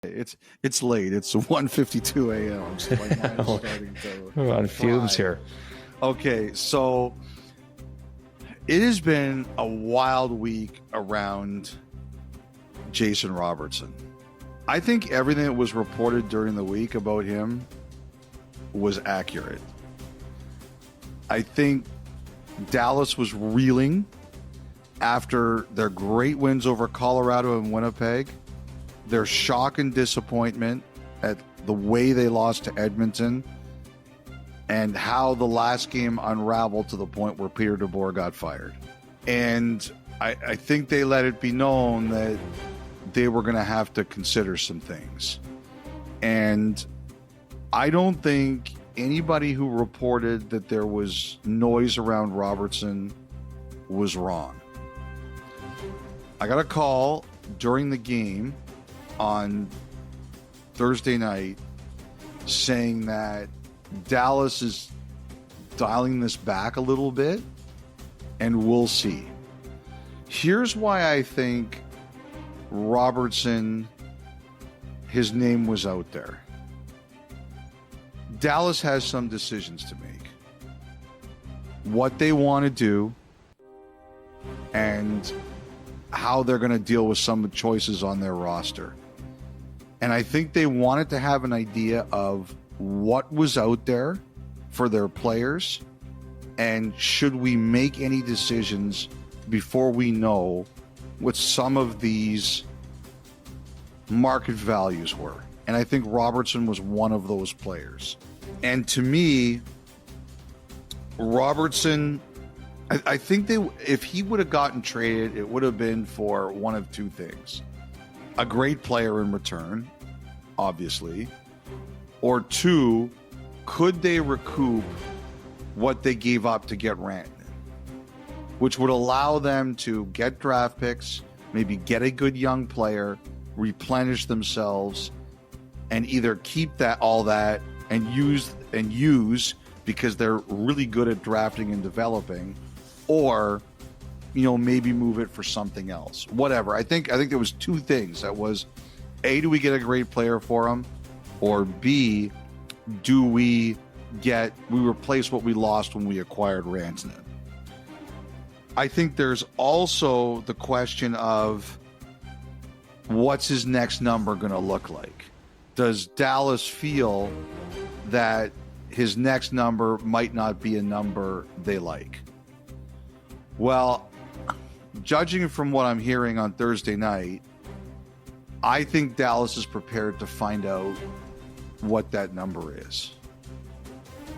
It's late. It's 1:52 a.m. I'm just, my mind is starting to We're on fumes fry. here. Okay, so it has been a wild week around Jason Robertson. I think everything that was reported during the week about him was accurate. I think Dallas was reeling after their great wins over Colorado and Winnipeg, their shock and disappointment at the way they lost to Edmonton, and how the last game unraveled to the point where Peter DeBoer got fired. And I think they let it be known that they were going to have to consider some things. And I don't think anybody who reported that there was noise around Robertson was wrong. I got a call during the game on Thursday night saying that Dallas is dialing this back a little bit, and we'll see. Here's why I think Robertson, his name was out there. Dallas has some decisions to make. What they want to do and how they're going to deal with some of the choices on their roster. And I think they wanted to have an idea of what was out there for their players, and should we make any decisions before we know what some of these market values were. And I think Robertson was one of those players. And to me, Robertson, I think if he would have gotten traded, it would have been for one of two things. A great player in return, obviously. Or two, could they recoup what they gave up to get Rantanen? Which would allow them to get draft picks, maybe get a good young player, replenish themselves, and either keep all that and use because they're really good at drafting and developing, or maybe move it for something else. Whatever. I think there was two things. That was, A, do we get a great player for him? Or B, do we replace what we lost when we acquired Rantanen? I think there's also the question of what's his next number going to look like? Does Dallas feel that his next number might not be a number they like? Well, judging from what I'm hearing on Thursday night, I think Dallas is prepared to find out what that number is.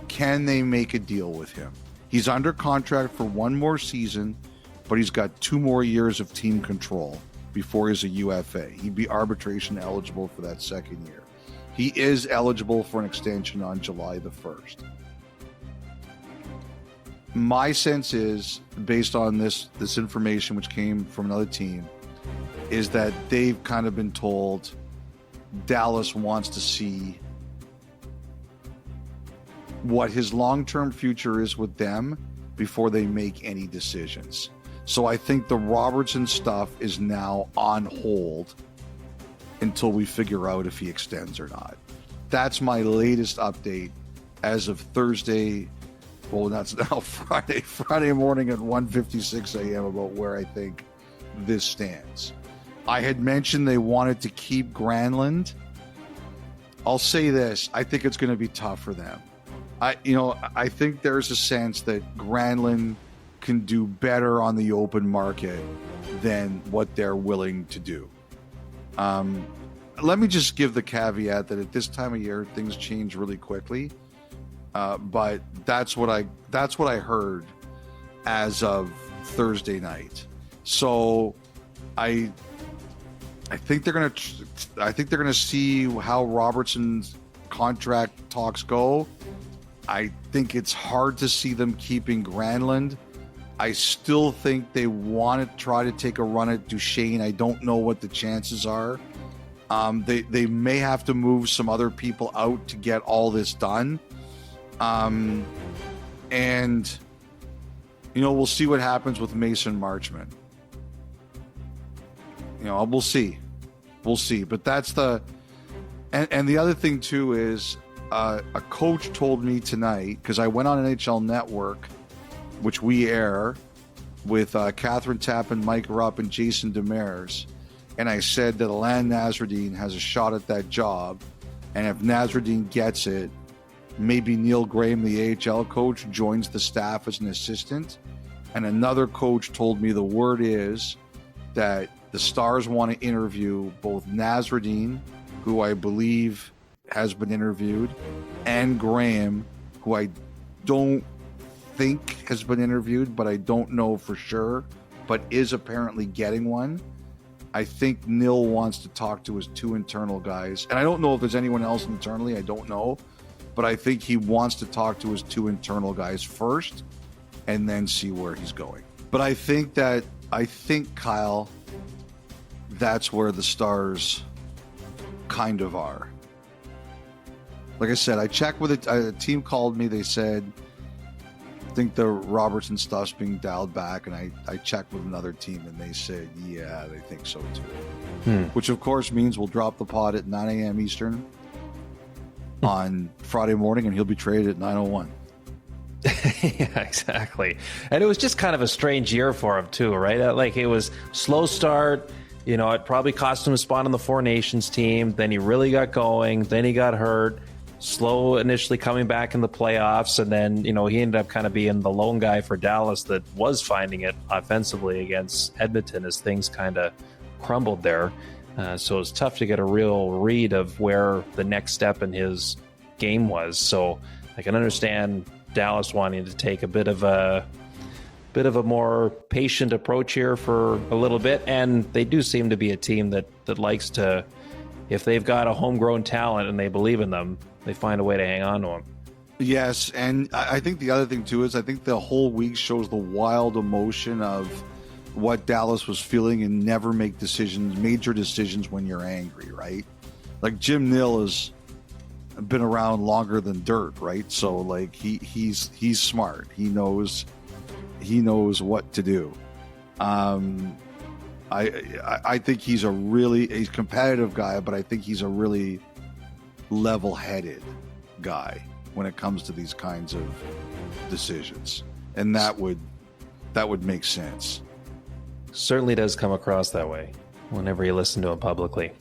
Can they make a deal with him? He's under contract for one more season, but he's got 2 more years of team control before he's a UFA. He'd be arbitration eligible for that second year. He is eligible for an extension on July the 1st. My sense is, based on this information which came from another team, is that they've kind of been told Dallas wants to see what his long-term future is with them before they make any decisions. So I think the Robertson stuff is now on hold until we figure out if he extends or not. That's my latest update as of Thursday. Well, that's now Friday morning at 1:56 a.m. about where I think this stands. I had mentioned they wanted to keep Granlund. I'll say this. I think it's going to be tough for them. I think there's a sense that Granlund can do better on the open market than what they're willing to do. Let me just give the caveat that at this time of year, things change really quickly. But that's what I heard as of Thursday night. So I think they're gonna see how Robertson's contract talks go. I think it's hard to see them keeping Granlund. I still think they want to try to take a run at Duchesne. I don't know what the chances are. They may have to move some other people out to get all this done. And we'll see what happens with Mason Marchment. We'll see. But that's the And the other thing too is a coach told me tonight, because I went on NHL Network, which we air with Catherine Tappan, Mike Rupp, and Jason Demers, and I said that Alain Nasreddine has a shot at that job, and if Nasreddine gets it, maybe Neil Graham, the AHL coach, joins the staff as an assistant. And another coach told me the word is that the Stars want to interview both Nasreddine, who I believe has been interviewed, and Graham, who I don't think has been interviewed, but I don't know for sure, but is apparently getting one. I think Neil wants to talk to his two internal guys. And I don't know if there's anyone else internally. I don't know. But I think he wants to talk to his two internal guys first and then see where he's going. But I think, Kyle, that's where the Stars kind of are. Like I said, I checked with it. A team called me. They said, I think the Robertson stuff's being dialed back. And I checked with another team and they said, yeah, they think so too. Which, of course, means we'll drop the pod at 9 a.m. Eastern on Friday morning, and he'll be traded at 9:01. Yeah, exactly. And it was just kind of a strange year for him too, right? Like, it was slow start. You know, it probably cost him a spot on the Four Nations team. Then he really got going. Then he got hurt. Slow initially coming back in the playoffs. And then, you know, he ended up kind of being the lone guy for Dallas that was finding it offensively against Edmonton as things kind of crumbled there. So it's tough to get a real read of where the next step in his game was. So I can understand Dallas wanting to take a bit of a more patient approach here for a little bit. And they do seem to be a team that likes to, if they've got a homegrown talent and they believe in them, they find a way to hang on to them. Yes, and I think the other thing too is I think the whole week shows the wild emotion of what Dallas was feeling, and never make major decisions when you're angry, right? Like Jim Nill has been around longer than dirt, right? So like he's smart. He knows what to do. I think he's a competitive guy, but I think he's a really level-headed guy when it comes to these kinds of decisions, and that would make sense. Certainly does come across that way whenever you listen to him publicly.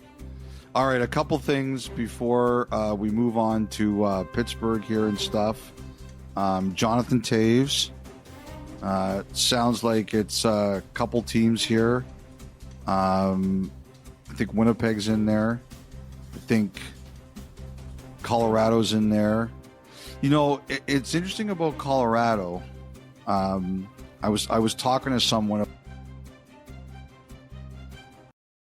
All right, a couple things before we move on to Pittsburgh here and stuff. Jonathan Toews. Sounds like it's a couple teams here. I think Winnipeg's in there. I think Colorado's in there. You know, it's interesting about Colorado. I was talking to someone